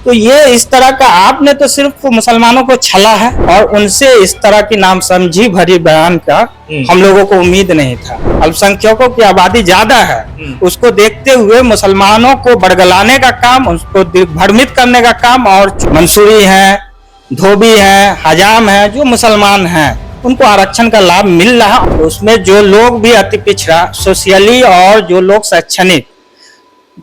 तो ये इस तरह का आपने तो सिर्फ मुसलमानों को छला है और उनसे इस तरह की नामसमझी भरी बयान का हम लोगों को उम्मीद नहीं था। अल्पसंख्यकों की आबादी ज्यादा है, उसको देखते हुए मुसलमानों को बड़गलाने का काम, उसको भ्रमित करने का काम, और मंसूरी है, धोबी है, हजाम है, जो मुसलमान हैं उनको आरक्षण का लाभ मिल रहा। उसमें जो लोग भी अति पिछड़ा सोशली और जो लोग शैक्षणिक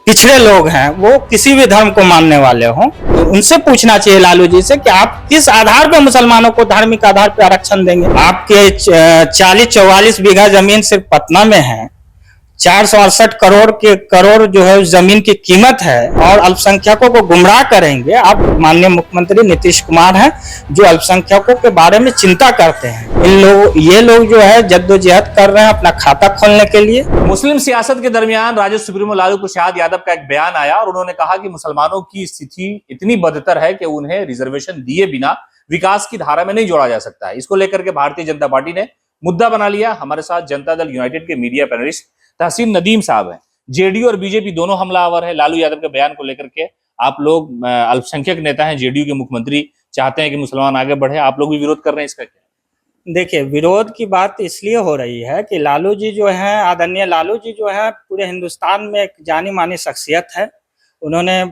पिछड़े लोग हैं वो किसी भी धर्म को मानने वाले हों, तो उनसे पूछना चाहिए लालू जी से कि आप किस आधार पर मुसलमानों को धार्मिक आधार पर आरक्षण देंगे। आपके 40-44 बीघा जमीन सिर्फ पटना में है, 468 करोड़ जो है उस जमीन की कीमत है, और अल्पसंख्यकों को गुमराह करेंगे। आप माननीय मुख्यमंत्री नीतीश कुमार हैं जो अल्पसंख्यकों के बारे में चिंता करते हैं। ये लोग जो है जद्दोजहद कर रहे हैं अपना खाता खोलने के लिए। मुस्लिम सियासत के दरमियान राजद सुप्रीमो लालू प्रसाद यादव का एक बयान आया और उन्होंने कहा कि मुसलमानों की स्थिति इतनी बदतर है कि उन्हें रिजर्वेशन दिए बिना विकास की धारा में नहीं जोड़ा जा सकता है। इसको लेकर के भारतीय जनता पार्टी ने मुद्दा बना लिया। हमारे साथ जनता दल यूनाइटेड के मीडिया पैनलिस्ट तहसीन नदीम साहब हैं। जेडीयू और बीजेपी दोनों हमलावर है लालू यादव के बयान को लेकर के। आप लोग अल्पसंख्यक नेता हैं, जेडीयू के मुख्यमंत्री चाहते हैं कि मुसलमान आगे बढ़े, आप लोग भी विरोध कर रहे हैं, इसका क्या? देखिए, विरोध की बात इसलिए हो रही है कि लालू जी जो हैं, आदरणीय लालू जी जो हैं, पूरे हिंदुस्तान में एक जानी मानी शख्सियत है। उन्होंने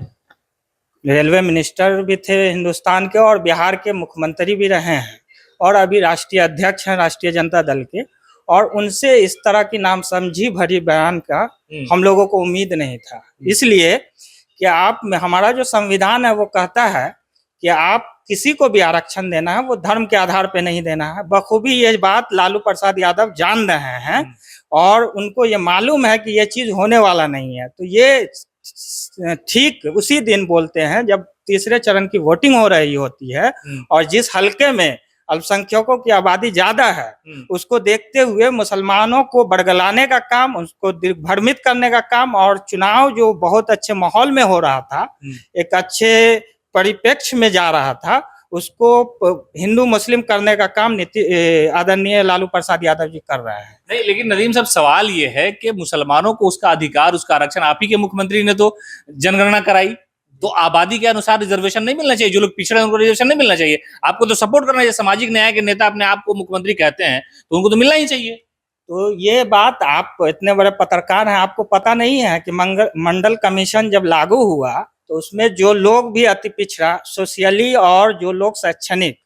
रेलवे मिनिस्टर भी थे हिंदुस्तान के और बिहार के मुख्यमंत्री भी रहे हैं और अभी राष्ट्रीय अध्यक्ष हैं राष्ट्रीय जनता दल के, और उनसे इस तरह की नामसमझी भरी बयान का हम लोगों को उम्मीद नहीं था। इसलिए कि हमारा जो संविधान है वो कहता है कि आप किसी को भी आरक्षण देना है वो धर्म के आधार पे नहीं देना है। बखूबी ये बात लालू प्रसाद यादव जान रहे हैं और उनको ये मालूम है कि ये चीज होने वाला नहीं है। तो ये ठीक उसी दिन बोलते हैं जब तीसरे चरण की वोटिंग हो रही होती है और जिस हल्के में अल्पसंख्यकों की आबादी ज्यादा है उसको देखते हुए मुसलमानों को बड़गलाने का काम, उसको भ्रमित करने का काम, और चुनाव जो बहुत अच्छे माहौल में हो रहा था, एक अच्छे परिप्रेक्ष्य में जा रहा था, उसको हिंदू मुस्लिम करने का काम आदरणीय लालू प्रसाद यादव जी कर रहे हैं। नहीं, लेकिन नदीम साहब सवाल ये है कि मुसलमानों को उसका अधिकार, उसका आरक्षण, आप ही के मुख्यमंत्री ने तो जनगणना कराई, तो आबादी के अनुसार रिजर्वेशन नहीं मिलना चाहिए? जो लोग पिछड़े हैं उनको रिजर्वेशन नहीं मिलना चाहिए? आपको तो सपोर्ट करना चाहिए। सामाजिक न्याय के नेता अपने आप को मुख्यमंत्री कहते हैं तो उनको तो मिलना ही चाहिए। तो ये बात, आप इतने बड़े पत्रकार हैं, आपको पता नहीं है कि मंडल कमीशन जब लागू हुआ तो उसमें जो लोग भी अति पिछड़ा सोशली और जो लोग शैक्षणिक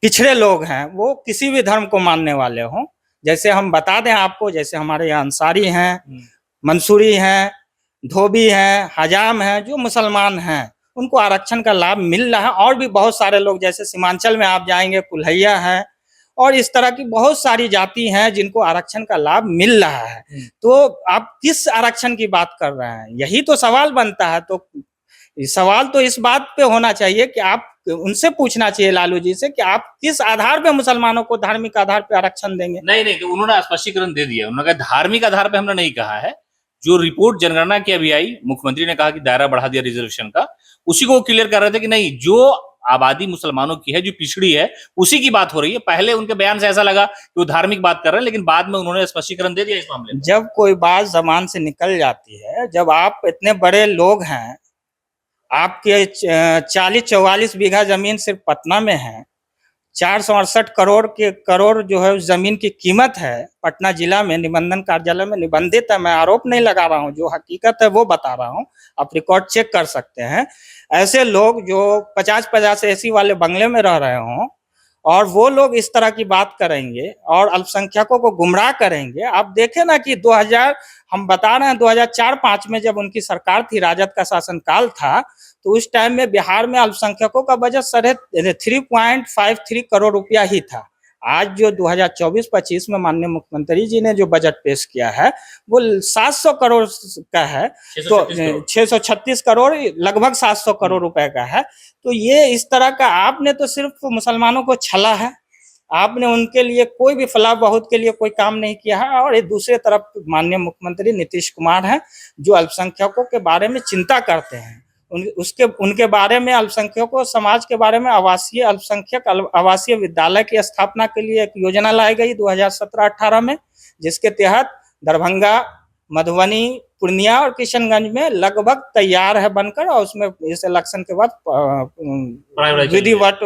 पिछड़े लोग हैं वो किसी भी धर्म को मानने वाले हों, जैसे हम बता दें आपको, जैसे हमारे यहाँ अंसारी हैं, मंसूरी हैं, धोबी हैं, हजाम हैं, जो मुसलमान हैं उनको आरक्षण का लाभ मिल रहा है। और भी बहुत सारे लोग, जैसे सीमांचल में आप जाएंगे कुल्हैया है और इस तरह की बहुत सारी जाति हैं जिनको आरक्षण का लाभ मिल रहा है। तो आप किस आरक्षण की बात कर रहे हैं, यही तो सवाल बनता है। तो सवाल तो इस बात पे होना चाहिए कि आप उनसे पूछना चाहिए लालू जी से कि आप किस आधार पे मुसलमानों को धार्मिक आधार पे आरक्षण देंगे। नहीं, उन्होंने स्पष्टीकरण दे दिया। उन्होंने कहा धार्मिक आधार पे हमने नहीं कहा है। जो रिपोर्ट जनगणना की अभी आई, मुख्यमंत्री ने कहा कि दायरा बढ़ा दिया रिजर्वेशन का, उसी को क्लियर कर रहे थे कि नहीं, जो आबादी मुसलमानों की है, जो पिछड़ी है, उसी की बात हो रही है। पहले उनके बयान से ऐसा लगा कि वो धार्मिक बात कर रहे हैं, लेकिन बाद में उन्होंने स्पष्टीकरण दे दिया इस मामले में। जब कोई बात जबान से निकल जाती है, जब आप इतने बड़े लोग हैं, आपके 40-44 बीघा जमीन सिर्फ पटना में है, 468 करोड़ जो है उस जमीन की कीमत है, पटना जिला में निबंधन कार्यालय में निबंधित है। मैं आरोप नहीं लगा रहा हूँ, जो हकीकत है वो बता रहा हूँ, आप रिकॉर्ड चेक कर सकते हैं। ऐसे लोग जो 50-50 एसी वाले बंगले में रह रहे हों और वो लोग इस तरह की बात करेंगे और अल्पसंख्यकों को गुमराह करेंगे। आप देखें ना कि 2000, हम बता रहे हैं 2004-05 में जब उनकी सरकार थी, राजद का शासनकाल था, तो उस टाइम में बिहार में अल्पसंख्यकों का बजट 3.53 करोड़ रुपया ही था। आज जो 2024-25 में माननीय मुख्यमंत्री जी ने जो बजट पेश किया है वो 700 करोड़ का है, तो 636 करोड़, लगभग 700 करोड़ रुपए का है। तो ये इस तरह का, आपने तो सिर्फ मुसलमानों को छला है, आपने उनके लिए कोई भी फलाह बहुत के लिए कोई काम नहीं किया है। और एक दूसरे तरफ माननीय मुख्यमंत्री नीतीश कुमार हैं जो अल्पसंख्यकों के बारे में चिंता करते हैं। उनके बारे में, अल्पसंख्यकों समाज के बारे में अल्पसंख्यक आवासीय विद्यालय की स्थापना के लिए एक योजना लाई गई 2017-18 में, जिसके तहत दरभंगा, मधुबनी, पूर्णिया और किशनगंज में लगभग तैयार है बनकर, और उसमें इस इलेक्शन के बाद विधिवत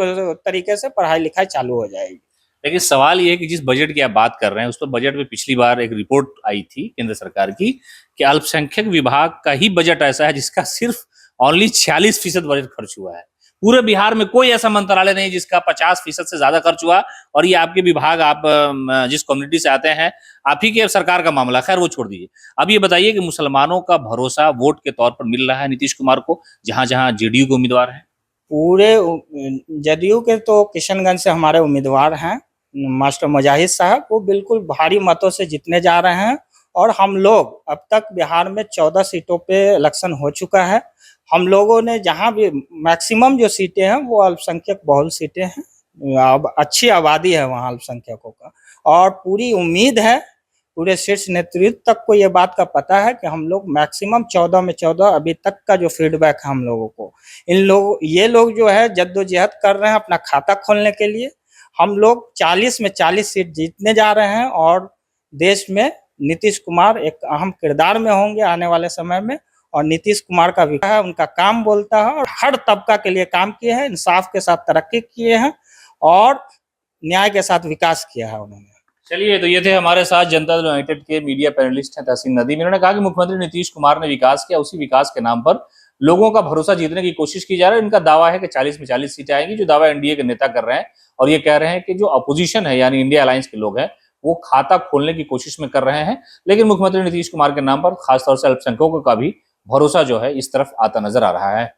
तरीके से पढ़ाई लिखाई चालू हो जाएगी। लेकिन सवाल ये है कि जिस बजट की आप बात कर रहे हैं, उस पर बजट में पिछली बार एक रिपोर्ट आई थी केंद्र सरकार की कि अल्पसंख्यक विभाग का ही बजट ऐसा है जिसका सिर्फ ओनली 46% बजट खर्च हुआ है। पूरे बिहार में कोई ऐसा मंत्रालय नहीं जिसका 50% से ज्यादा खर्च हुआ, और ये आपके विभाग, आप जिस कम्युनिटी से आते हैं, आप ही के सरकार का मामला, खैर वो छोड़ दीजिए। अब ये बताइए कि मुसलमानों का भरोसा वोट के तौर पर मिल रहा है नीतीश कुमार को, जहां जहां जेडीयू के उम्मीदवार हैं? पूरे जदयू के तो किशनगंज से हमारे उम्मीदवार हैं मास्टर मुजाहिद साहब, वो बिल्कुल भारी मतों से जीतने जा रहे हैं। और हम लोग अब तक बिहार में 14 सीटों पे इलेक्शन हो चुका है। हम लोगों ने जहां भी मैक्सिमम जो सीटें हैं वो अल्पसंख्यक बहुल सीटें हैं, अब अच्छी आबादी है वहाँ अल्पसंख्यकों का, और पूरी उम्मीद है, पूरे शीर्ष नेतृत्व तक को ये बात का पता है कि हम लोग मैक्सिमम 14 में 14, अभी तक का जो फीडबैक है हम लोगों को, ये लोग जो है जद्दोजहद कर रहे हैं अपना खाता खोलने के लिए। हम लोग 40 में 40 सीट जीतने जा रहे हैं, और देश में नीतीश कुमार एक अहम किरदार में होंगे आने वाले समय में। और नीतीश कुमार का विकास है, उनका काम बोलता है, और हर तबका के लिए काम किए हैं, इंसाफ के साथ तरक्की किए हैं, और न्याय के साथ विकास किया है उन्होंने। चलिए, तो ये थे हमारे साथ जनता दल यूनाइटेड के मीडिया पैनलिस्ट हैं तहसीन नदीम। इन्होंने कहा कि मुख्यमंत्री नीतीश कुमार ने विकास किया, उसी विकास के नाम पर लोगों का भरोसा जीतने की कोशिश की जा रही है। इनका दावा है कि 40 में 40 सीटें आएंगी, जो दावा एनडीए के नेता कर रहे हैं, और ये कह रहे हैं कि जो अपोजिशन है यानी इंडिया अलायंस के लोग हैं, वो खाता खोलने की कोशिश में कर रहे हैं। लेकिन मुख्यमंत्री नीतीश कुमार के नाम पर खासतौर से अल्पसंख्यकों का भी भरोसा जो है इस तरफ आता नजर आ रहा है।